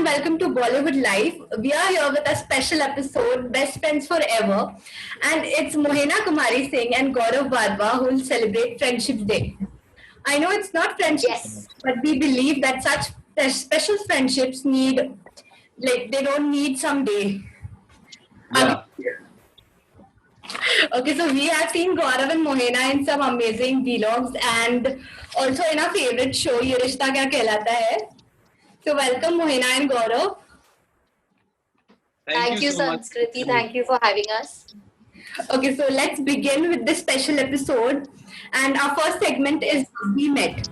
and welcome to Bollywood Live. We are here with a special episode, Best Friends Forever, and it's Mohena Kumari Singh and Gaurav Wadhwa who will celebrate Friendship Day. I know it's not friendship, Yes. but we believe that such special friendships they don't need some day. Yeah. Okay, so we have seen Gaurav and Mohena in some amazing vlogs and also in our favorite show, Ye Rishta Kya Kehlata Hai. So welcome Mohena and Gaurav. Thank you, so much. Sanskriti. Thank you for having us. Okay, so let's begin with this special episode. And our first segment is We Met.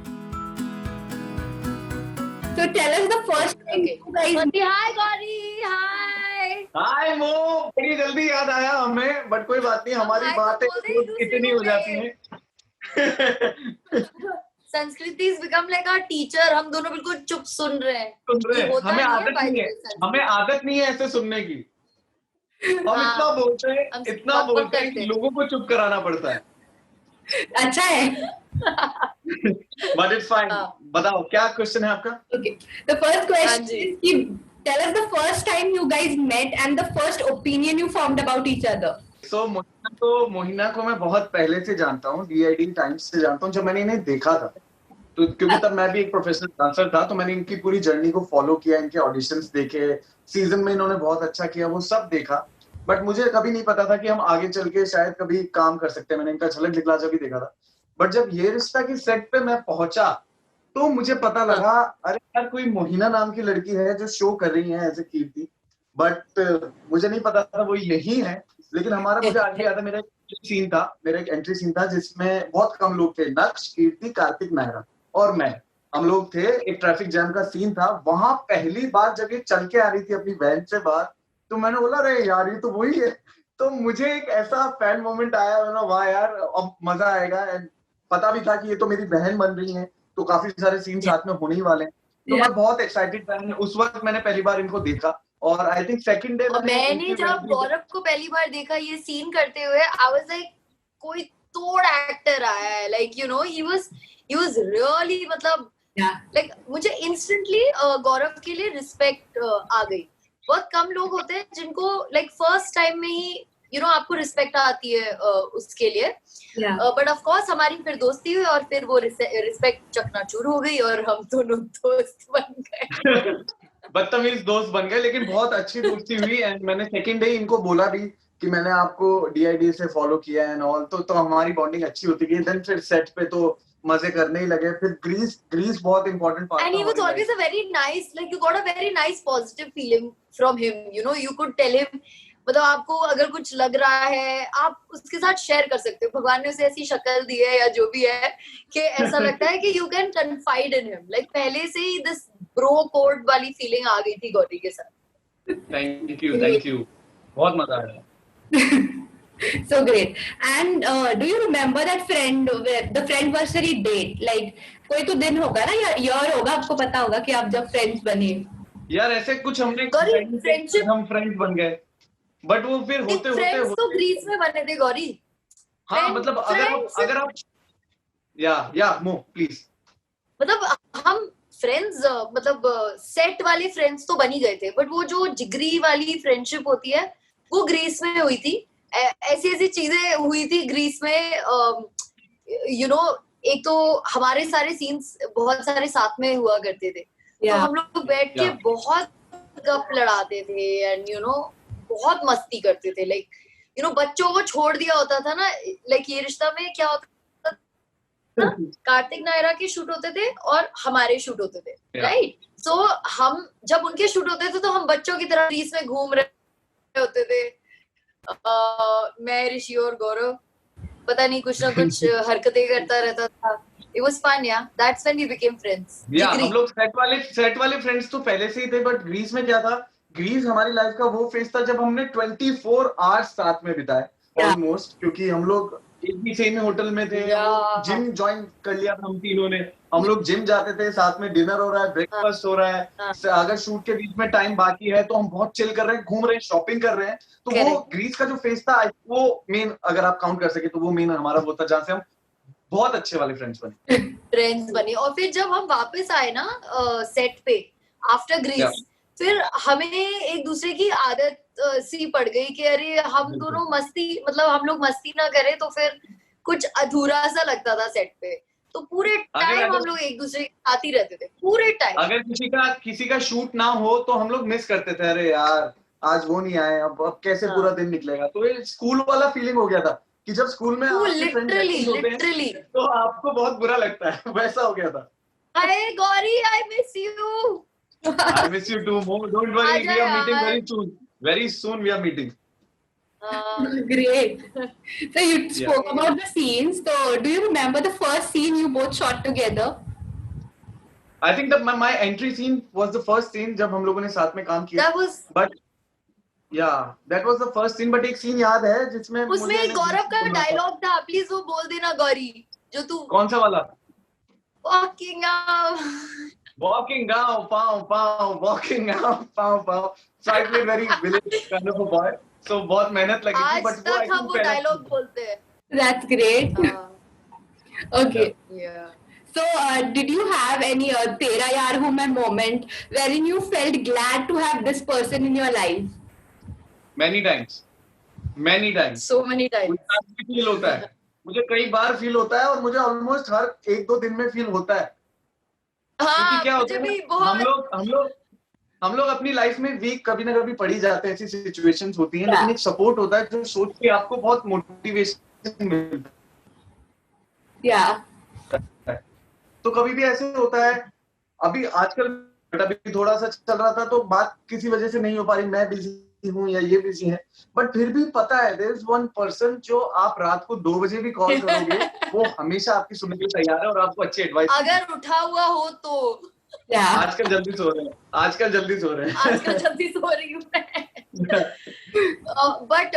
So tell us the first time Okay. you guys Swati, hi, Gauri. Hi. हाय मो, बड़ी जल्दी याद आया हमें, but कोई बात नहीं, हमारी हाय तो बातें बोल दे, दूसरे इतनी को हो जाती हैं. संस्कृति has become like our teacher. हम दोनों बिल्कुल चुप सुन रहे हैं. सुन रहे ये हैं, होता हमें नहीं है, आदत by the नहीं है, way, संस्कृति. हमें आदत नहीं है ऐसे सुनने की. हम हाँ, इतना बोलते हैं, हम इतना बहुत बोलते हैं करते कि हैं. लोगों को चुप कराना पड़ता है. अच्छा है. But it's fine. हाँ. बताओ क्या क्वेश्चन है आपका? Okay. The first question हाँ जी. is tell us the first time you guys met and the first opinion you formed about each other. सो मोहिना को मैं बहुत पहले से जानता हूँ, DID टाइम्स से जानता हूँ, जब मैंने इन्हें देखा था. तो क्योंकि तब मैं भी एक प्रोफेशनल डांसर था, तो मैंने इनकी पूरी जर्नी को फॉलो किया, इनके ऑडिशंस देखे, सीजन में इन्होंने बहुत अच्छा किया, वो सब देखा. बट मुझे कभी नहीं पता था कि हम आगे चल के शायद कभी काम कर सकते हैं. मैंने इनका झलक दिखलाजा भी देखा था. बट जब ये रिश्ता की सेट पे मैं पहुंचा तो मुझे पता लगा, अरे यार कोई मोहिना नाम की लड़की है जो शो कर रही है एज ए कीर्ति. बट मुझे नहीं पता था वो यही है. लेकिन मुझे आज भी याद है, मेरा एक एंट्री सीन था जिसमें बहुत कम लोग थे. नक्श, कीर्ति, कार्तिक, नायरा और मैं, हम लोग थे. एक ट्रैफिक जैम का सीन था. वहां पहली बार जब ये चल के आ रही थी अपनी वैन से बाहर, तो मैंने बोला अरे यार ये तो वही है. तो मुझे एक ऐसा फैन मोमेंट आया, मैंने वाह यार अब मजा आएगा. एंड पता भी था कि ये तो मेरी बहन बन रही है, तो काफी सारे सीन साथ में होने ही वाले हैं. तो मैं बहुत एक्साइटेड था. उस वक्त मैंने पहली बार इनको देखा और आई थिंक सेकंड डे मैंने जब गौरव को पहली बार देखा ये सीन करते हुए, आई वाज लाइक कोई तोड़ एक्टर आया है. Like you know he was really, मतलब लाइक मुझे इंस्टेंटली गौरव के लिए रिस्पेक्ट आ गई. बहुत कम लोग होते हैं जिनको लाइक फर्स्ट टाइम में ही आपको रिस्पेक्ट आती है उसके लिए. बट ऑफ कोर्स हमारी फिर दोस्ती हुई और फिर वो रिस्पेक्ट चकनाचूर हो गई और हम दोनों दोस्त बन गए. बदतमीज दोस्त बन गए, लेकिन बहुत अच्छी दोस्ती हुई. एंड मैंने सेकंड डे इनको बोला भी कि मैंने आपको DID से फॉलो किया एंड ऑल. तो हमारी बॉन्डिंग अच्छी होती गई. देन फिर सेट पे तो मजे करने ही लगे. फिर ग्रीस बहुत इंपॉर्टेंट पार्ट था. And he was always a very nice, like you got a very nice positive feeling from him. You could tell him, मतलब आपको अगर कुछ लग रहा है आप उसके साथ शेयर कर सकते हो. भगवान ने उसे ऐसी शक्ल दी है या जो भी है कि ऐसा लगता है कि you can confide in him. Like पहले से ही दिस ब्रो कोड वाली फीलिंग आ गई थी गौरी के साथ. Thank you. बहुत मजा आया. So great. And do you remember that the friendversary date? Like कोई तो दिन होगा ना या year होगा, आपको पता होगा कि आप जब फ्रेंड्स बने. यार ऐसे कुछ हमने फ्रेंडशिप, हम फ्रेंड्स बन गए. बट वो फिर होते तो ग्रीस में बने थे गौरी. हाँ मतलब अगर आप या मो प्लीज. मतलब हम फ्रेंड्स, मतलब सेट वाले फ्रेंड्स तो बन ही गए थे, बट वो जो जिगरी वाली फ्रेंडशिप होती है वो ग्रीस में हुई थी. ऐसी चीजें हुई थी ग्रीस में. एक तो हमारे सारे सीन्स बहुत सारे साथ में हुआ करते थे. तो हम लोग बैठ के बहुत गप लड़ाते थे एंड बहुत मस्ती करते थे. लाइक बच्चों को छोड़ दिया होता था ना. लाइक ये रिश्ता में क्या होता था, कार्तिक नायरा के शूट होते थे और हमारे शूट होते थे, राइट. सो हम जब उनके शूट होते थे तो हम बच्चों की तरह ग्रीस में घूम रहे होते थे. मैं, ऋषि और गौरव पता नहीं कुछ ना कुछ हरकतें करता रहता था. It was fun, yeah. That's when we became friends. हम लोग सेट वाले फ्रेंड्स तो पहले से ही थे. बट ग्रीस में क्या था, ग्रीस हमारी लाइफ का वो फेज था जब हमने 24 आवर्स साथ में बिताए ऑलमोस्ट. क्योंकि हम लोग एक भी सेम होटल में थे. जिम ज्वाइन कर लिया था हम तीनों ने. हम लोग जिम जाते थे, साथ में डिनर हो रहा है, ब्रेकफास्ट हो रहा है. अगर शूट के बीच में टाइम बाकी है तो हम बहुत चिल कर रहे हैं, घूम रहे हैं, शॉपिंग कर रहे हैं. तो वो ग्रीस का जो फेज था वो मेन, अगर आप काउंट कर सके तो वो मेन हमारा वो था जहाँ से हम बहुत अच्छे वाले फ्रेंड्स बने. और फिर जब हम वापस आए ना सेट पे आफ्टर ग्रीस, फिर हमें एक दूसरे की आदत सी पड़ गई कि अरे हम दोनों मस्ती, मतलब हम लोग मस्ती ना करें तो फिर कुछ अधूरा सा लगता था सेट पे। तो पूरे टाइम हम लोग एक दूसरे के साथ ही रहते थे पूरे टाइम। अगर किसी का शूट ना हो तो हम लोग मिस करते थे, अरे यार आज वो नहीं आए, अब कैसे पूरा दिन निकलेगा। तो ये स्कूल वाला फीलिंग हो गया था कि जब स्कूल में आपके फ्रेंड्स होते हैं तो आपको बहुत बुरा लगता है, वैसा हो गया था। Hi Gauri, I miss you. I miss you too, Mo. Don't worry, we are meeting very soon. Very soon we are meeting. Great. So you spoke about the scenes. So do you remember the first scene you both shot together? I think that my entry scene was the first scene जब हम लोगों ने साथ में काम किया. That was. But yeah, that was the first scene. But एक scene याद है जिसमें उसमें गौरव का डायलॉग था, प्लीज वो बोल देना गौरी, जो तू. कौन सा वाला? Walking out. Walking out, pow pow, walking out, pow pow. So I played very village kind of a boy. So बहुत मेहनत लगी थी. आज तक हम वो डायलॉग बोलते हैं. That's great. Okay. Yeah. So did you have any Tera Yaar Hu Main moment wherein you felt glad to have this person in your life? Many times. So many times. मुझे feel होता है. मुझे कई बार feel होता है और मुझे almost हर 1-2 दिन में फील होता है. हाँ, क्या होता है, हम लोग अपनी लाइफ में वीक कभी ना कभी पड़ी जाते हैं, ऐसी सिचुएशंस होती हैं, लेकिन एक सपोर्ट होता है जो सोच के आपको बहुत मोटिवेशन मिलता है. तो कभी भी ऐसे होता है. अभी आजकल अभी थोड़ा सा चल रहा था तो बात किसी वजह से नहीं हो पा रही, मैं बिजी हूँ या ये बिजी है, बट फिर भी पता है देयर इज वन पर्सन जो आप रात को 2 बजे भी कॉल करोगे वो हमेशा आपकी सुनने के लिए तैयार है और आपको अच्छी एडवाइस अगर उठा हुआ हो तो. आजकल जल्दी सो रहे हैं. आजकल जल्दी सो रही हूँ मैं. But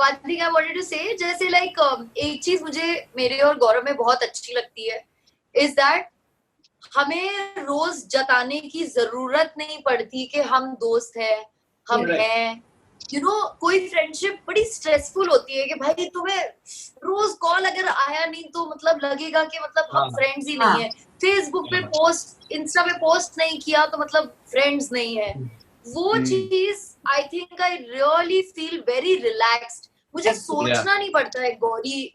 one thing I wanted to say, जैसे लाइक एक चीज मुझे मेरे और गौरव में बहुत अच्छी लगती है, इज दैट हमें रोज जताने की जरूरत नहीं पड़ती कि हम दोस्त हैं, हम हैं. यू नो, कोई फ्रेंडशिप बड़ी स्ट्रेसफुल होती है कि भाई तुम्हें रोज कॉल अगर आया नहीं तो मतलब लगेगा कि मतलब हम फ्रेंड्स ही नहीं है. फेसबुक पे पोस्ट, इंस्टा पे पोस्ट नहीं किया तो मतलब फ्रेंड्स नहीं है. वो चीज I think I really feel very relaxed. मुझे सोचना नहीं पड़ता है गौरी.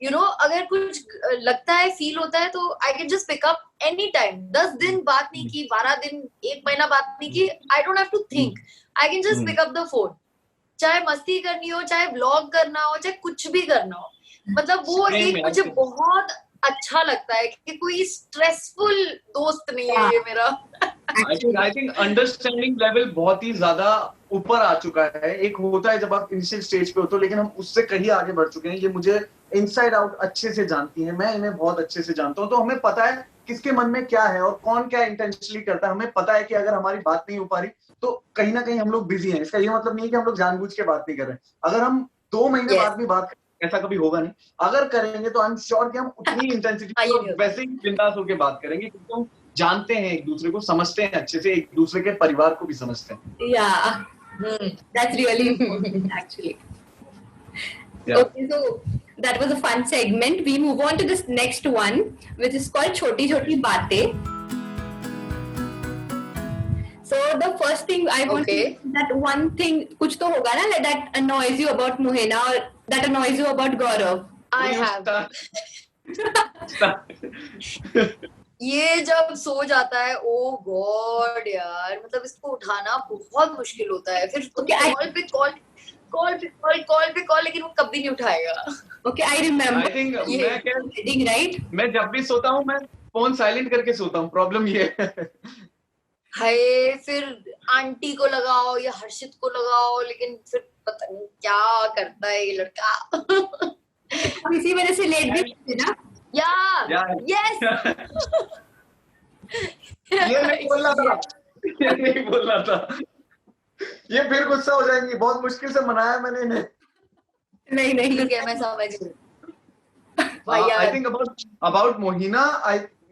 यू नो, अगर कुछ लगता है, फील होता है तो I can just pick up any time. 10 दिन बात नहीं की, 12 दिन, 1 महीना बात नहीं की, I don't have to think. I can just pick up the phone. चाहे मस्ती करनी हो, चाहे ब्लॉग करना हो, चाहे कुछ भी करना हो. मतलब वो एक मुझे बहुत अच्छा लगता है कि कोई स्ट्रेसफुल दोस्त नहीं है ये मेरा. आई थिंक अंडरस्टैंडिंग लेवल बहुत ही ज्यादा ऊपर आ चुका है. एक होता है जब आप इनिशियल स्टेज पे हो तो, लेकिन हम उससे कहीं आगे बढ़ चुके हैं. ये मुझे इनसाइड आउट अच्छे से जानती है, मैं इन्हें बहुत अच्छे से जानता हूँ. तो हमें पता है किसके मन में क्या है और कौन क्या इंटेंशनली करता है. हमें पता है कि अगर हमारी बात नहीं हो पा रही तो कहीं ना कहीं हम लोग बिजी हैं. इसका ये मतलब नहीं है कि हम लोग जानबूझ के बात नहीं कर रहे हैं. अगर हम 2 महीने बाद भी बात, ऐसा कभी होगा नहीं. अगर करेंगे तो आई एम श्योर कि हम उतनी इंटेंसिटी वैसे ही बिंदास होकर बात करेंगे, क्योंकि हम जानते हैं एक दूसरे को, समझते हैं अच्छे से, एक दूसरे के परिवार को भी समझते हैं. That's really important actually. Okay, so that was a fun segment. We move on to this next one, which is called Choti Choti Baatein. So the first thing I want to say, that one thing कुछ तो होगा ना that annoys you about Mohena or that annoys you about Gaurav. I have. ये जब सो जाता है, ओ God यार, मतलब इसको उठाना बहुत मुश्किल होता है. फिर कॉल पे कॉल, लेकिन वो कभी नहीं उठाएगा. Okay, I remember. I think right? मैं जब भी सोता हूँ मैं फोन साइलेंट करके सोता हूँ. प्रॉब्लम ये है. हाय, फिर आंटी को लगाओ या हर्षित को लगाओ, लेकिन फिर पता नहीं क्या करता है ये लड़का. इसी वजह से लेट भी होते ना. यस. ये नहीं बोलना था. ये फिर गुस्सा हो जाएंगी. बहुत मुश्किल से मनाया मैंने इन्हें. नहीं ठीक है, मैं समझ गई. आई थिंक अबाउट मोहिना,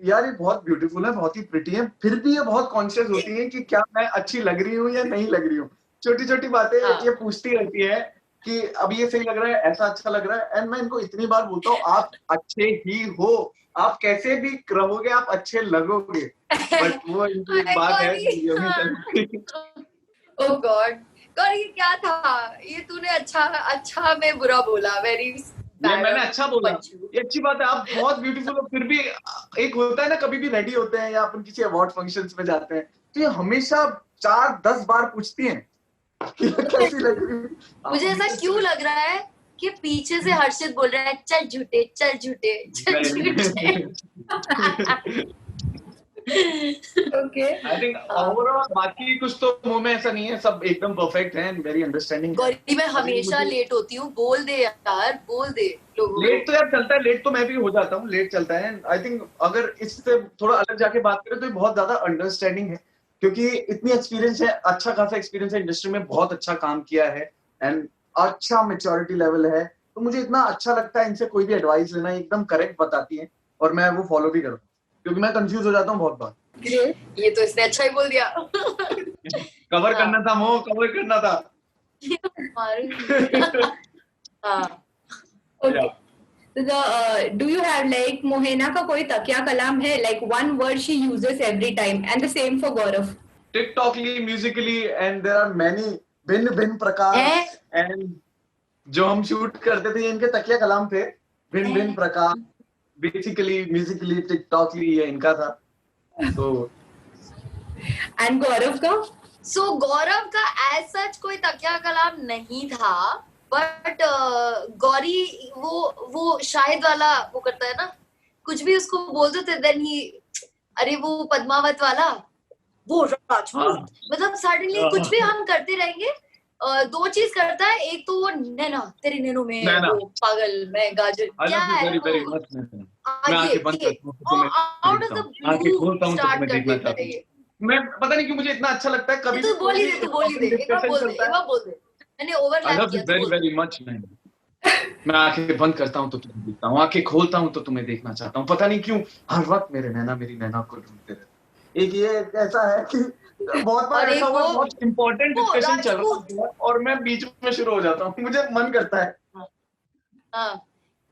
यार ये बहुत ब्यूटीफुल है, बहुत ही प्रिटी है, फिर भी ये बहुत कॉन्शियस होती है कि क्या मैं अच्छी लग रही हूँ या नहीं लग रही हूँ. छोटी छोटी बातें ये पूछती रहती है कि अब ये सही लग रहा है, ऐसा अच्छा लग रहा है। एंड मैं इनको इतनी बार बोलता हूँ आप अच्छे ही हो, आप कैसे भी रहोगे आप अच्छे लगोगे, बट वो इनकी एक बात है ओह गॉड गॉड, ये क्या था, ये तूने अच्छा में बुरा बोला, वेरी ये मैंने अच्छा बोला, ये अच्छी बात है, आप बहुत ब्यूटीफुल हो। फिर भी एक होता है ना, कभी भी रेडी होते हैं या अपन किसी अवार्ड फंक्शंस में जाते हैं तो ये हमेशा 4-10 बार पूछती हैं कि कैसी लग रही है। मुझे ऐसा क्यों लग रहा है कि पीछे से हर्षित बोल रहा है चल झूठे चल झूठे चल झूठे। ओके, आई थिंक ओवरऑल बाकी कुछ तो मुंह में ऐसा नहीं है, सब एकदम परफेक्ट है एंड वेरी अंडरस्टैंडिंग। गौरी मैं हमेशा लेट होती हूँ, बोल दे यार, बोल दे लोगों को। लेट तो यार चलता है, लेट तो मैं भी हो जाता हूँ, लेट चलता है। आई थिंक अगर इससे थोड़ा अलग जाके बात करें तो ये बहुत ज्यादा अंडरस्टैंडिंग है, क्योंकि इतनी एक्सपीरियंस है, अच्छा खासा एक्सपीरियंस है, इंडस्ट्री में बहुत अच्छा काम किया है एंड अच्छा मेच्योरिटी लेवल है। तो मुझे इतना अच्छा लगता है इनसे कोई भी एडवाइस लेना, एकदम करेक्ट बताती है और मैं वो फॉलो भी करता हूँ, क्योंकि मैं कंफ्यूज हो जाता हूँ बहुत बार। ये तो इसने अच्छा ही बोल दिया। कवर करना था मोह, कवर करना था। Okay. Do you have like Mohena का कोई तकिया कलाम है, like one word she uses every time, and the same for Gaurav? टिकटॉकली, Musically and there are many भिन्न प्रकार। एंड जो हम शूट करते थे इनके तकिया कलाम थे, भिन्न प्रकार, बेसिकली म्यूजिकली टिकटॉकली ये इनका था। तो And Gaurav का? सो गौरव का एज सच कोई तकिया कलाम नहीं था, बट गौरी वो शाहिद वाला वो करता है ना, कुछ भी उसको बोलते थे देन ही, अरे वो पद्मावत वाला, वो राजपूत, मतलब सडनली कुछ भी हम करते रहेंगे, दो चीज करता है, एक तो वो नैना तेरी नैनो में वो पागल मैं गाजर, क्या है out of the blue start कर देता है ये। मैं पता नहीं क्यों मुझे इतना अच्छा लगता है। कभी तू बोल ही दे, तू बोल ही दे, एक बार बोल दे, मैंने ओवरलैप किया। Very very much. मैं आंखें बंद करता हूँ तो तुम्हें देखता हूँ, आंखें खोलता हूँ तो तुम्हें देखना चाहता हूँ, पता नहीं क्यों हर वक्त मेरी नैना को ढूंढते रहते। एक ये ऐसा है कि बहुत बार ऐसा हुआ, बहुत इंपॉर्टेंट डिस्कशन चल रहा है और मैं बीच में शुरू हो जाता हूँ, मुझे मन करता है।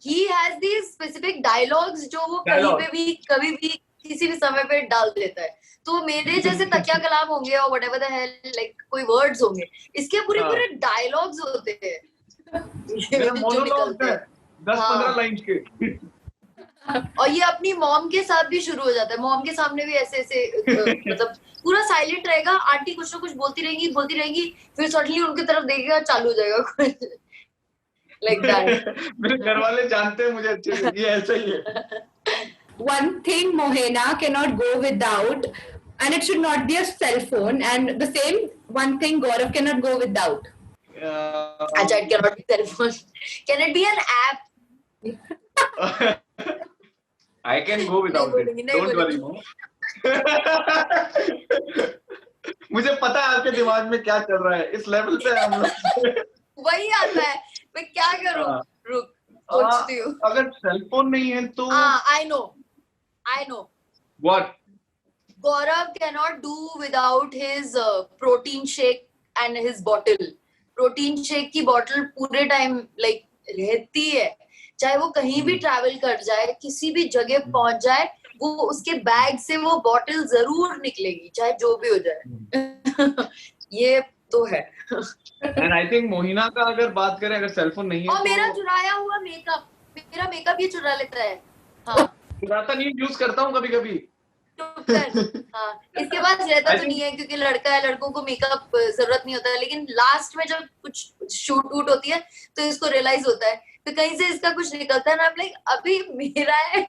He has these specific dialogues जो वो कहीं पे भी कभी भी किसी भी समय पे डाल देता है। तो मेरे जैसे तकिया कलाम होंगे और whatever the hell like कोई words होंगे, इसके पूरे डायलॉग्स होते हैं। जो निकलते हैं 10-15 लाइन के। और ये अपनी मॉम के साथ भी शुरू हो जाता है, मॉम के सामने भी ऐसे मतलब पूरा साइलेंट रहेगा, आंटी कुछ ना कुछ बोलती रहेंगी, फिर सडनली उनकी तरफ देखेगा, चालू हो जाएगा कुछ लाइक दैट। मेरे घर वाले जानते हैं मुझे अच्छे से, ये ऐसा ही है। One thing Mohena cannot go without, and it should not be a cell phone, and the same one thing Gaurav cannot go without. Acha, it cannot be cell phone. Can it be an app? I can go without it. Don't worry, Mo. मुझे पता है आपके दिमाग में क्या चल रहा है, इस लेवल पे हम लोग वही आता है, मैं क्या करूं, रुक सोचती हूँ। अगर सेल फोन नहीं है तो I know what Gaurav cannot do without his protein shake and his bottle. Protein shake की बॉटल पूरे टाइम लाइक रहती है, चाहे वो कहीं भी ट्रैवल कर जाए, किसी भी जगह पहुंच जाए, वो उसके बैग से वो बॉटल जरूर निकलेगी, चाहे जो भी हो जाए। ये तो है। एंड आई थिंक मोहिना का अगर बात करें, अगर सेलफोन नहीं है और मेरा चुराया हुआ मेकअप, मेरा मेकअप ये चुरा लेता है। हाँ, चुराता नहीं, यूज करता हूँ कभी कभी। हाँ, इसके पास रहता तो नहीं है क्योंकि लड़का है, लड़कों को मेकअप जरूरत नहीं होता है, लेकिन लास्ट में जब कुछ शूट वूट होती है तो इसको रियलाइज होता है, तो कहीं से इसका कुछ निकलता है ना, लाइक अभी मेरा है।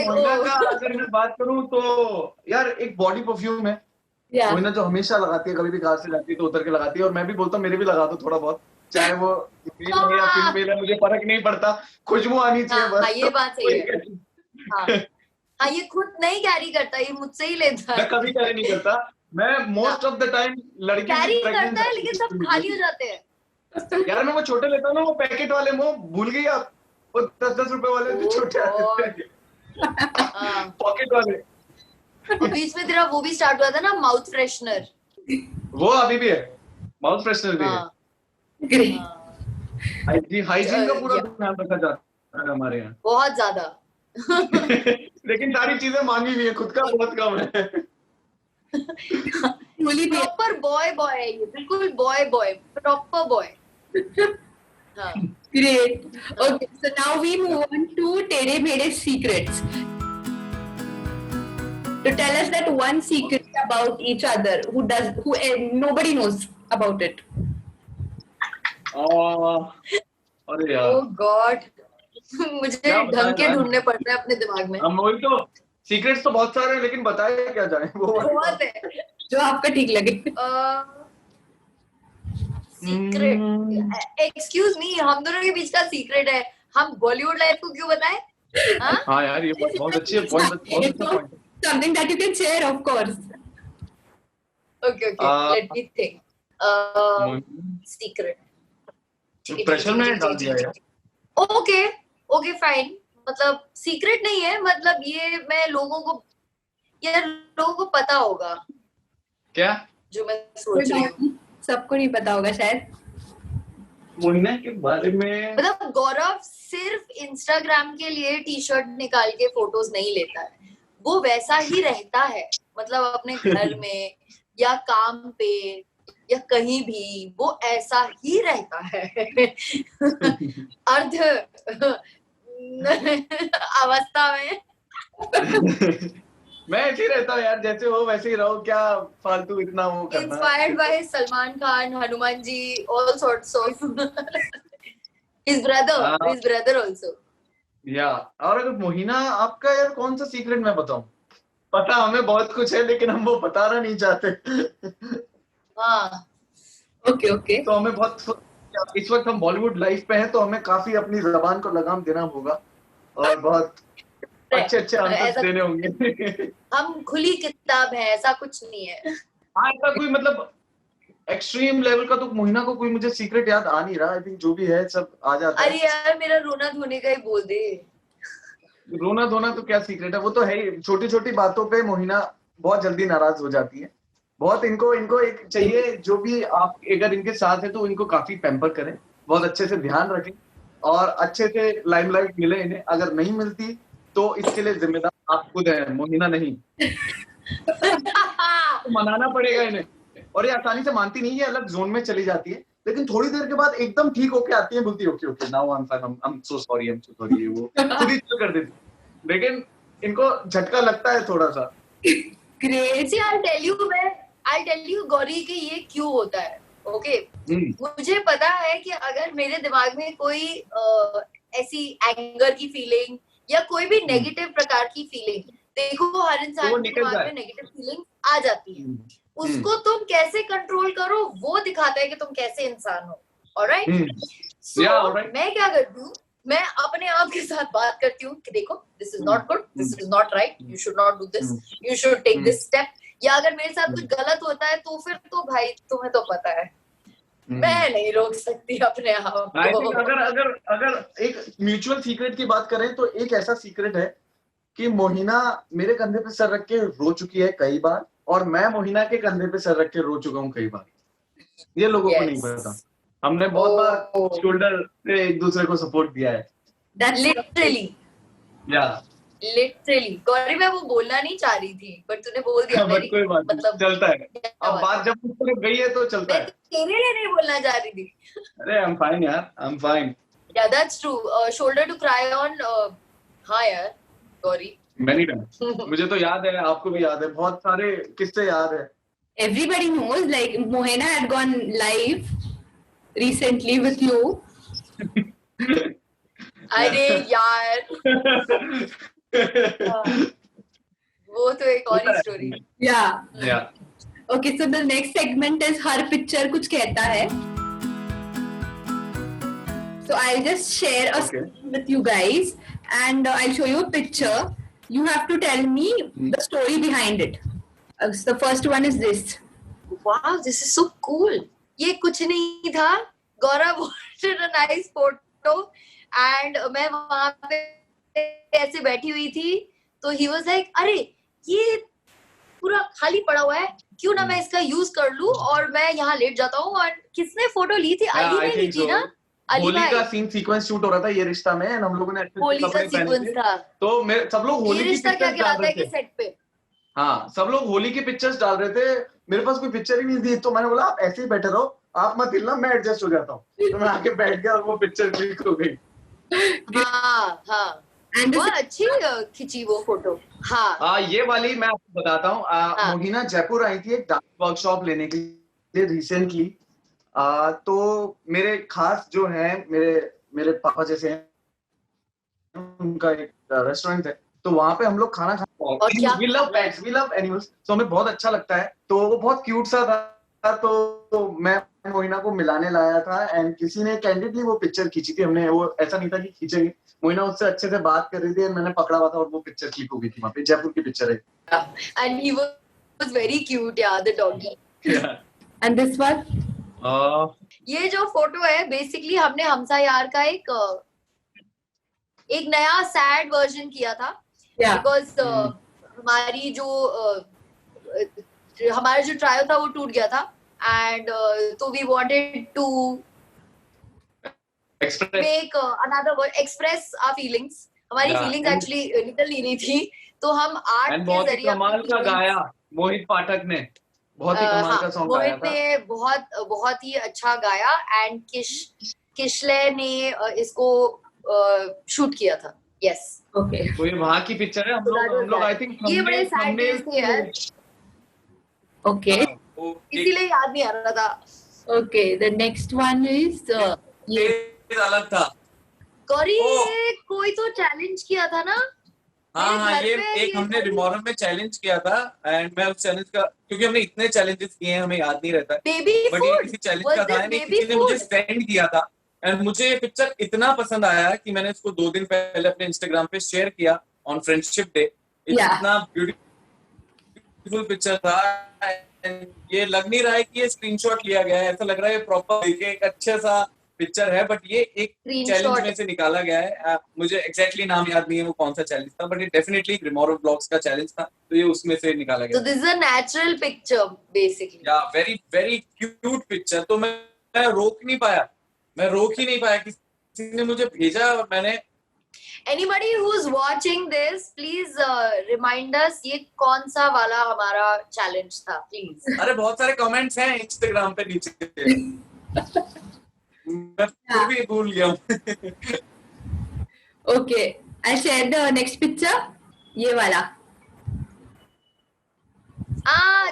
मोहिना का अगर मैं बात करूं तो यार एक बॉडी परफ्यूम है मोहिना जो हमेशा लगाती है, कभी भी कार से जाती है तो उतर के लगाती है, और मैं भी बोलता हूँ मेरे भी लगा दो थोड़ा बहुत, चाहे वो मेल है या फीमेल है, मुझे फर्क नहीं पड़ता, खुशबू आनी चाहिए बस। ये बात सही है। हाँ, ये खुद नहीं कैरी करता, ये मुझसे ही लेता है। मैं कभी कैरी नहीं करता, मैं मोस्ट ऑफ द टाइम लड़की कैरी करता है, लेकिन सब खाली हो जाते हैं। यार मैं वो छोटे लेता हूँ ना, वो पैकेट वाले, वो भूल गई आप, वो 10-10 रुपए वाले जो छोटे आते हैं पॉकेट वाले। बीच में तेरा वो भी स्टार्ट हुआ था ना, माउथ फ्रेशनर, वो अभी भी है। माउथ फ्रेशनर भी है। हाँ Great. हाँ, हाइजीन का पूरा या ध्यान रखा जाता है हमारे यहाँ। बहुत ज्यादा। लेकिन सारी चीजें मांगी हुई है, खुद का बहुत कम है। Fully be- प्रॉपर बॉय है ये, बिल्कुल बॉय प्रॉपर बॉय। हाँ Great. Okay, so now we move on to Tere Mere Secrets. To tell us that one secret about each other who nobody knows about it. अरे यार, ओह God, मुझे क्या बताएं ढंग के यार? ढूंढने पड़ रहे हैं अपने दिमाग में। हम वही तो, सीक्रेट्स तो बहुत सारे हैं, लेकिन बताए क्या जाए, वो वाली बात। बहुत है। जो आपका ठीक लगे. सीक्रेट, एक्सक्यूज मी, हम दोनों के बीच का सीक्रेट है, हम बॉलीवुड लाइफ को क्यों बताएं? हाँ हाँ यार, ये बहुत अच्छी है, बहुत अच्छा पॉइंट है। Something that you can share, of course. Okay let me think. Secret, pressure में डाल दिया यार। ओके फाइन, मतलब सीक्रेट नहीं है, मतलब ये मैं लोगों को पता होगा क्या? जो मैं सोच रही हूँ। सबको नहीं पता होगा शायद. मोहिना के बारे में मतलब गौरव सिर्फ इंस्टाग्राम के लिए टी शर्ट निकाल के फोटोज नहीं लेता है, वो वैसा ही रहता है, मतलब अपने घर में या काम पे या कहीं भी वो ऐसा ही रहता है। अर्ध अवस्था में। मैं ऐसे ही रहता हूँ यार, जैसे हो वैसे ही रहो, क्या फालतू इतना वो करना। Inspired by Salman Khan, Hanuman ji, all sorts of his brother also. या और अगर मोहिना आपका यार कौन सा सीक्रेट मैं बताऊं? पता हमें बहुत कुछ है, लेकिन हम वो बताना नहीं चाहते। हाँ ओके. तो हमें बहुत, इस वक्त हम बॉलीवुड लाइफ पे हैं, तो हमें काफी अपनी जबान को लगाम देना होगा और बहुत अच्छे आंसर देने होंगे। हम खुली किताब है, ऐसा कुछ नहीं है। हाँ, ऐसा कोई मतलब एक्सट्रीम लेवल का तो मोहिना को कोई मुझे सीक्रेट याद आ नहीं रहा। आई थिंक जो भी है सब आ जाता है। अरे यार मेरा रोना धोने का ही बोल दे। रोना धोना तो क्या सीक्रेट है, वो तो है ही। छोटी छोटी बातों पे मोहिना बहुत जल्दी नाराज हो जाती है। बहुत इनको एक चाहिए, जो भी आप अगर इनके साथ है तो इनको काफी पैम्पर करें, बहुत अच्छे से ध्यान रखें और अच्छे से लाइमलाइट मिले इन्हें। अगर नहीं मिलती तो इसके लिए जिम्मेदार आप खुद हैं, मोहिना नहीं। तो मनाना पड़ेगा इन्हें, और ये आसानी से मानती नहीं है, अलग जोन में चली जाती है, लेकिन थोड़ी देर के बाद एकदम ठीक होके आती है, बोलती है okay now I am fine, I am so sorry, वो खुद ही चल कर देती, लेकिन इनको झटका लगता है थोड़ा सा। Great. See, I'll tell you Gauri कि ये क्यों होता है। ओके मुझे पता है कि अगर मेरे दिमाग में कोई ऐसी एंगर की फीलिंग या कोई भी नेगेटिव प्रकार की फीलिंग, देखो हर इंसान के दिमाग में नेगेटिव फीलिंग आ जाती है, उसको तुम कैसे कंट्रोल करो वो दिखाता है कि तुम कैसे इंसान हो। ऑलराइट, सो मैं क्या करती हूँ, मैं अपने आप के साथ बात करती हूँ कि देखो this is not good, this is not right, you should not do this, you should take this step. या अगर मेरे साथ कुछ गलत होता है तो फिर तो भाई तुम्हें तो पता है मैं नहीं रोक सकती अपने आप को। अगर एक म्यूचुअल सीक्रेट की बात करें तो एक ऐसा सीक्रेट है कि मोहिना मेरे कंधे पे सर रख के रो चुकी है कई बार, और मैं मोहिना के कंधे पे सर रख के रो चुका हूँ कई बार। ये लोगों को नहीं पता। हमने बहुत बार शोल्डर पे एक दूसरे को सपोर्ट दिया है। लिटरली गौरी, मैं वो बोलना नहीं चाह रही थी पर तूने बोल दिया। कोई बात मतलब चलता है, अब बात जब उस तरफ गई है तो चलता है। तेरे लिए नहीं बोलना चाह रही थी। अरे आई एम फाइन यार, I am fine. Yeah that's true, shoulder to cry on. हाँ यार गौरी, मैनी टाइम। मुझे तो याद है, आपको भी याद है, बहुत सारे किस्से याद है। Everybody knows, like Mohena had gone live recently with you. अरे यार वो तो एक और ही story. Yeah. Okay, so the next segment is हर पिक्चर कुछ कहता है. So I'll just share a screen with you guys, and I'll show you a picture. You have to tell me the story behind it. So the first one is this. Wow, this is so cool. ये कुछ नहीं था, गौरव wanted a nice photo and मैं वहाँ पे ऐसे बैठी हुई थी तो he was like, अरे ये पूरा खाली पड़ा हुआ है, क्यों ना मैं इसका यूज कर लूं और मैं यहाँ लेट जाता हूँ। और किसने फोटो ली थी? अली ने ली थी ना? अली होली भाई का सीन सीक्वेंस शूट हो रहा था ये रिश्ता में, हम लोगों ने अच्छे होली का कपड़े पहने सीक्वेंस थे, था। तो सब लोग ये होली की रिश्ता क्या पिक्चर्स डाल कहलाता है रहे कि थे। सेट पे? हाँ, सब लोग होली की पिक्चर्स डाल रहे थे, मेरे पास कोई पिक्चर ही नहीं थी, तो मैंने बोला आप ऐसे ही बैठे रहो, आप मत हिलना, मैं एडजस्ट हो जाता हूँ। तो मैं आके बैठ गया और वो पिक्चर क्लिक हो गई। हाँ हाँ, बहुत अच्छी खिंची वो फोटो। हाँ ये वाली मैं आपको बताता हूँ। हाँ। मोहिना जयपुर आई थी एक डांस वर्कशॉप लेने के लिए रिसेंटली। तो मेरे खास जो है, मेरे पापा जैसे हैं, उनका एक रेस्टोरेंट है, तो वहां पे हम लोग खाना खाते हैं। We love pets, we love animals, तो हमें बहुत अच्छा लगता है। तो वो बहुत क्यूट सा था, तो मैं मोहिना को मिलाने लाया था, एंड किसी ने कैंडिडली वो पिक्चर खींची थी। हमने वो ऐसा नहीं था कि खींचेंगे, मोहिना उससे अच्छे से बात कर रही थी, मैंने पकड़ा हुआ था और वो पिक्चर क्लिक हो गई थी वहां पे। जयपुर की पिक्चर है। And he was very cute यार, the doggy. And this one, ये जो फोटो है बेसिकली हमने हमसा यार का एक नया सैड वर्जन किया था, बिकॉज हमारी हमारा जो ट्रायल था वो टूट गया था, एंड तो we wanted to make another word, express our feelings. हमारी फीलिंग्स एक्चुअली निकल ही नहीं थी, तो हम आर्ट के जरिए कमाल का गाया मोहित पाठक ने, बहुत ही कमाल का सॉन्ग गाया था। मोहित ने बहुत ही अच्छा गाया, एंड किशले ने इसको शूट किया था। Yes, okay. तो ये वहां की पिक्चर है। हम लोग आई थिंक ये बड़े सैड डेज थे यार। ओके, इसीलिए याद नहीं आ रहा था। Okay, the next one is ये अलग था। गौरी, कोई तो चैलेंज किया था ना? हाँ, ये एक हमने रिमोरम में चैलेंज किया था, एंड मैं उस चैलेंज का, क्योंकि हमने इतने चैलेंजेस किए हैं हमें याद नहीं रहता है, बट ये किसी चैलेंज का था, किसी ने मुझे सेंड किया था, एंड मुझे ये पिक्चर इतना पसंद आया कि मैंने इसको 2 दिन पहले अपने इंस्टाग्राम पे शेयर किया ऑन फ्रेंडशिप डे। इतना ब्यूटीफुल पिक्चर था, and ये लग नहीं रहा है कि ये स्क्रीनशॉट लिया गया है, ऐसा लग रहा है प्रॉपर देखिए एक अच्छा सा पिक्चर है, बट ये एक चैलेंज में से निकाला गया है। मुझे एग्जैक्टली नाम याद नहीं है वो कौन सा चैलेंज था, बट ये डेफिनेटली रिमोरो ब्लॉग्स का चैलेंज था, तो ये उसमें से निकाला गया। So this is a natural picture basically. या वेरी क्यूट पिक्चर। तो मैं रोक ही नहीं पाया, किसी ने मुझे भेजा और मैंने। Anybody who's watching this, please remind us ये कौन सा वाला हमारा चैलेंज था, प्लीज। अरे बहुत सारे कमेंट्स हैं इंस्टाग्राम पे नीचे। मैं फिर भी भूल गया हूँ। Okay, I share the next picture, ये वाला।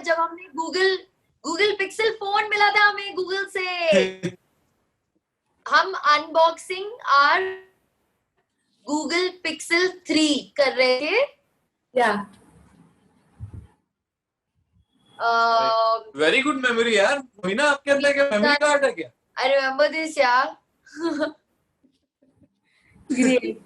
जब हमने गूगल पिक्सल फोन मिला था हमें गूगल से, हम अनबॉक्सिंग आर गूगल पिक्सल 3 कर रहे थे। वेरी गुड मेमोरी यार मोहिना, आपके अंदर क्या मेमोरी कार्ड है क्या? I remember this, यार। Great.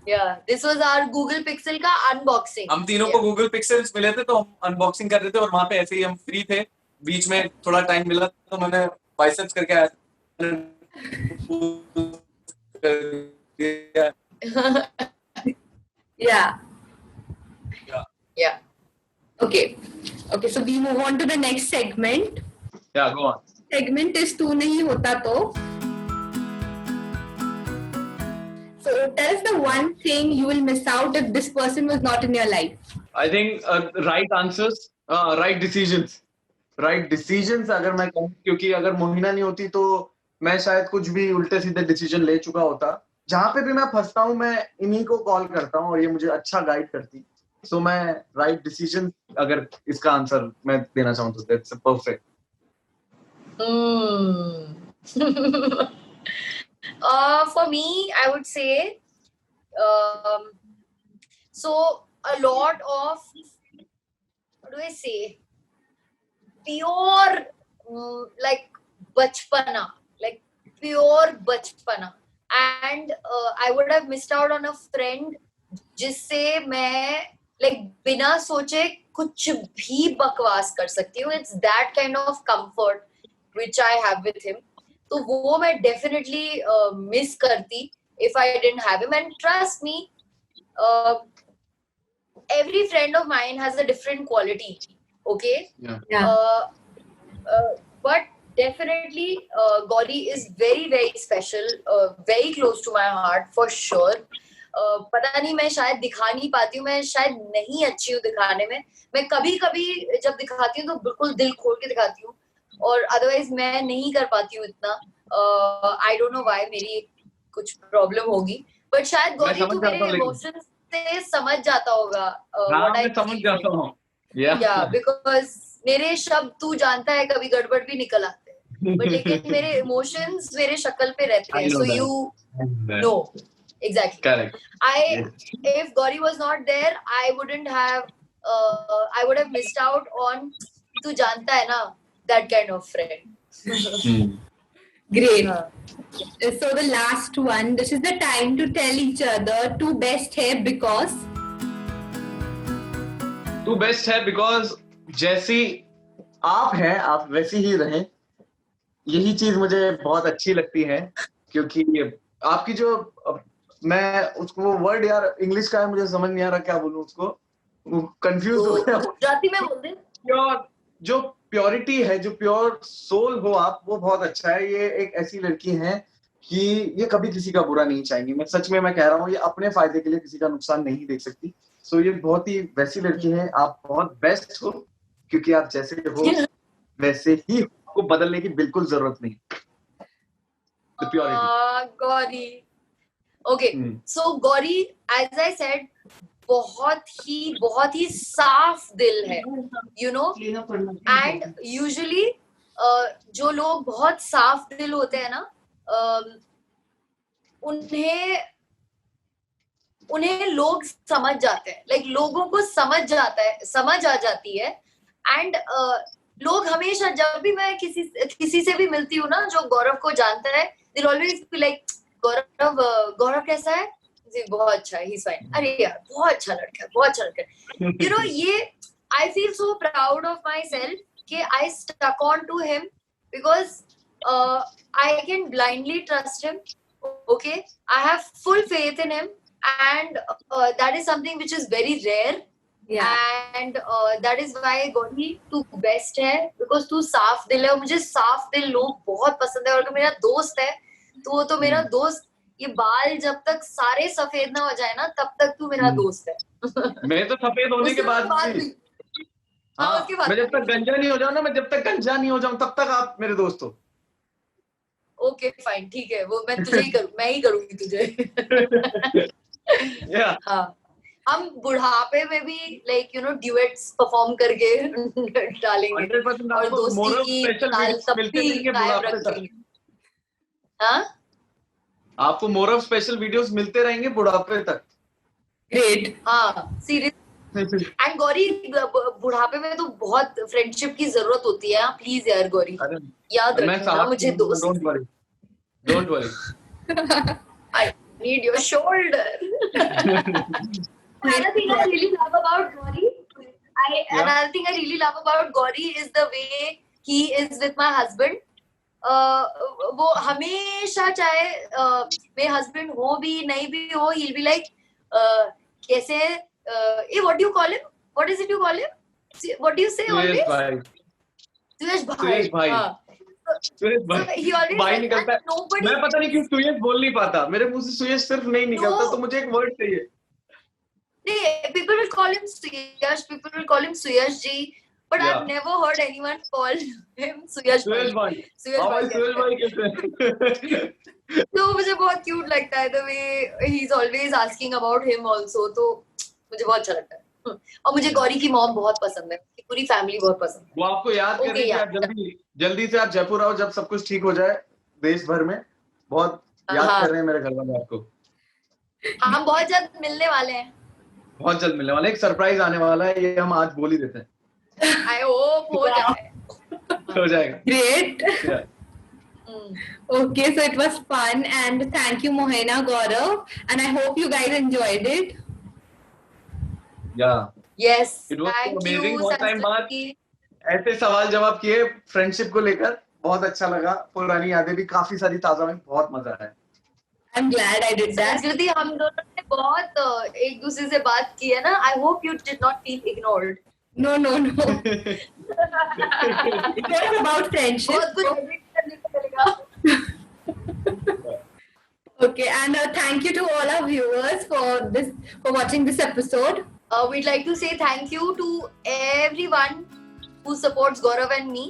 Yeah, this was our Google Pixel का unboxing. हम तीनों को गूगल पिक्सेल्स मिले थे, तो हम अनबॉक्सिंग कर रहे थे, और वहां पे ऐसे ही हम फ्री थे, बीच में थोड़ा टाइम मिला तो मैंने बाइसेप्स करके आया। Yeah. Okay, so we move on to the next segment. Yeah, go on. Segment is तू नहीं होता तो. So tell us the one thing you will miss out if this person was not in your life. I think right answers, right decisions. Right decisions अगर मैं कहूँ, क्योंकि अगर मोहिना नहीं होती तो मैं शायद कुछ भी उल्टे सीधे डिसीजन ले चुका होता। जहाँ पे भी मैं फंसता हूँ मैं इन्हीं को कॉल करता हूँ और ये मुझे अच्छा गाइड करती। So मैं right decision अगर इसका आंसर मैं देना चाहूँ तो that's perfect. For me, I would say, so a lot of, what do I say, pure, like bachpana, like pure bachpana. And I would have missed out on a friend जिससे मैं like बिना सोचे कुछ भी बकवास कर सकती हूँ. It's that kind of comfort which I have with him. तो वो मैं definitely miss करती if I didn't have him. And trust me, every friend of mine has a different quality. Okay. Yeah. But definitely, Gauri is very, very special, very close to my heart for sure. पता नहीं, मैं शायद दिखा नहीं पाती हूँ, मैं शायद नहीं अच्छी हूँ दिखाने में. मैं कभी कभी जब दिखाती हूँ तो बिल्कुल दिल खोल के दिखाती हूँ, और अदरवाइज मैं नहीं कर पाती हूँ इतना. आई डोंट नो व्हाई, मेरी कुछ प्रॉब्लम होगी, बट शायद गौरी तू मेरे इमोशंस से समझ जाता होगा. मैं समझ जाता हूँ. या बिकॉज मेरे शब्द तू जानता है कभी गड़बड़ भी निकल आते हैं, बट लेकिन मेरे इमोशंस मेरे शक्ल पे रहते हैं. So you know exactly. Correct. If Gauri was not there, I would have missed out on तू जानता है ना, that kind of friend. Great. So the last one, this is the time to tell each other two best है because. Two best है because जैसी आप हैं आप वैसी ही रहें. यही चीज मुझे बहुत अच्छी लगती है, क्योंकि आपकी जो, मैं उसको वो वर्ड यार इंग्लिश का है, मुझे समझ नहीं आ रहा क्या बोलूं उसको, कंफ्यूज हो गया. गुजराती में बोल दे. जो प्योरिटी है, जो प्योर सोल हो आप, वो बहुत अच्छा है. ये एक ऐसी लड़की है कि ये कभी किसी का बुरा नहीं चाहेंगी. मैं सच में मैं कह रहा हूँ, ये अपने फायदे के लिए किसी का नुकसान नहीं देख सकती. सो ये बहुत ही वैसी लड़की है. आप बहुत बेस्ट हो, क्योंकि आप जैसे हो वैसे ही, आपको बदलने की बिल्कुल जरूरत नहीं. Gauri. Okay, so Gauri, as I said, बहुत ही साफ दिल है, you know, and usually जो लोग बहुत साफ दिल होते हैं ना, उन्हें लोग समझ जाते हैं, like लोगों को समझ आ जाती है. and लोग हमेशा, जब भी मैं किसी से भी मिलती हूँ ना जो गौरव को जानता है, they'll always be like, गौरव कैसा है? जी बहुत अच्छा है, he's fine. अरे यार बहुत अच्छा लड़का है. You know, ये I feel so proud of myself कि I stuck on to him because I can blindly trust him. Okay, I have full faith in him, and that is something which is very rare. Yeah. And that is why Gauri तू best है, because तू साफ दिल है, और मुझे साफ दिल लोग बहुत पसंद है. और अगर मेरा दोस्त है तो वो तो मेरा दोस्त, ये बाल जब तक सारे सफेद ना हो जाए ना, तब तक तू मेरा दोस्त है. मैं तो सफेद होने के बाद भी, हाँ, मैं जब तक गंजा नहीं हो जाऊं ना, तब तक आप मेरे दोस्त हो. ओके फाइन, ठीक है, वो मैं ही करूंगी तुझे. हाँ, हम बुढ़ापे में भी like you know duets perform करके डालेंगे, और दोस्ती की ताल तब भी कायम रखेंगे. हाँ, आपको मोर ऑफ स्पेशल वीडियोस मिलते रहेंगे बुढ़ापे तक. ग्रेट. हाँ, सीरियस. एंड गौरी, बुढ़ापे में तो बहुत फ्रेंडशिप की जरूरत होती है. प्लीज यार गौरी, याद रखना मुझे दोस्त. Don't worry. I need your shoulder. Another thing I really love about Gauri is the way he is with my husband. वो हमेशा चाहे मेरे हस्बैंड हो भी नहीं भी हो, he'll be like कैसे, what do you call him? What is it you call him? What do you say always? सुयश भाई. He always भाई निकलता है. nobody. मैं पता नहीं क्यों सुयश बोल नहीं पाता, मेरे मुंह से सुयश सिर्फ नहीं निकलता. तो मुझे एक वर्ड चाहिए. People will call him Suyash, people will call him Suyash ji, but I've never heard anyone call him Suyash bhai. Suyash bhai कैसे? तो मुझे बहुत क्यूट लगता है, the way he's always asking about him also, तो मुझे बहुत अच्छा लगता है. और मुझे गौरी की मॉम बहुत पसंद है, पूरी फैमिली बहुत पसंद है. वो आपको याद करें कि आप जल्दी से आप जयपुर आओ, जब सब कुछ ठीक हो जाए देश भर में. बहुत याद कर रहे हैं मेरे घर वाले आपको. हम बहुत जल्द मिलने वाले हैं. बहुत जल्द मिलने वाले. एक सरप्राइज आने वाला है, ये हम आज बोल ही देते हैं. I hope हो जाए. हो जाएगा. Great. Okay, so it was fun, and thank you Mohena, Gaurav, and I hope you guys enjoyed it. Yeah. Yes. It was thank amazing. you. बहुत टाइम बाद ऐसे सवाल जवाब किए फ्रेंडशिप को लेकर. बहुत अच्छा लगा. पुरानी यादें भी काफी सारी ताजा हुई. बहुत मजा आया. I'm glad I did that. संस्कृति, हम दोनों ने बहुत बहुत एक दूसरे से बात की है ना, I hope you did not feel ignored. No. It was about friendship. बहुत कुछ edit करने को मिलेगा. Okay, and thank you to all our viewers for watching this episode. We'd like to say thank you to everyone who supports Gaurav and me.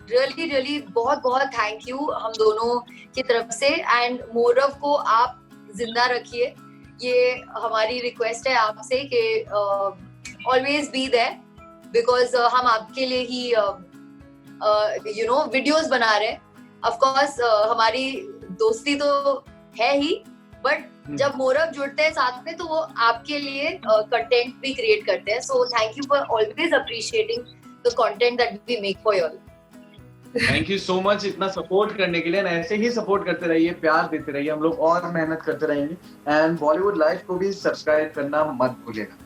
Really बहुत thank you हम दोनों की तरफ से. And मोरव को आप जिंदा रखिए, ये हमारी रिक्वेस्ट है आपसे कि always be there, because हम आपके लिए ही वीडियोस बना रहे हैं. Of course हमारी दोस्ती तो है ही, बट जब मोरव जुड़ते हैं साथ में तो वो आपके लिए कंटेंट भी क्रिएट करते हैं. So thank you for always appreciating the content that we make for you all. Thank you so much इतना सपोर्ट करने के लिए. ऐसे ही सपोर्ट करते रहिए, प्यार देते रहिए, हम लोग और मेहनत करते रहेंगे. एंड बॉलीवुड लाइफ को भी सब्सक्राइब करना मत भूलिएगा.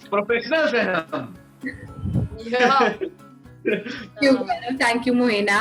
प्रोफेशनल्स हैं हम. Yeah. Thank you, Mohena.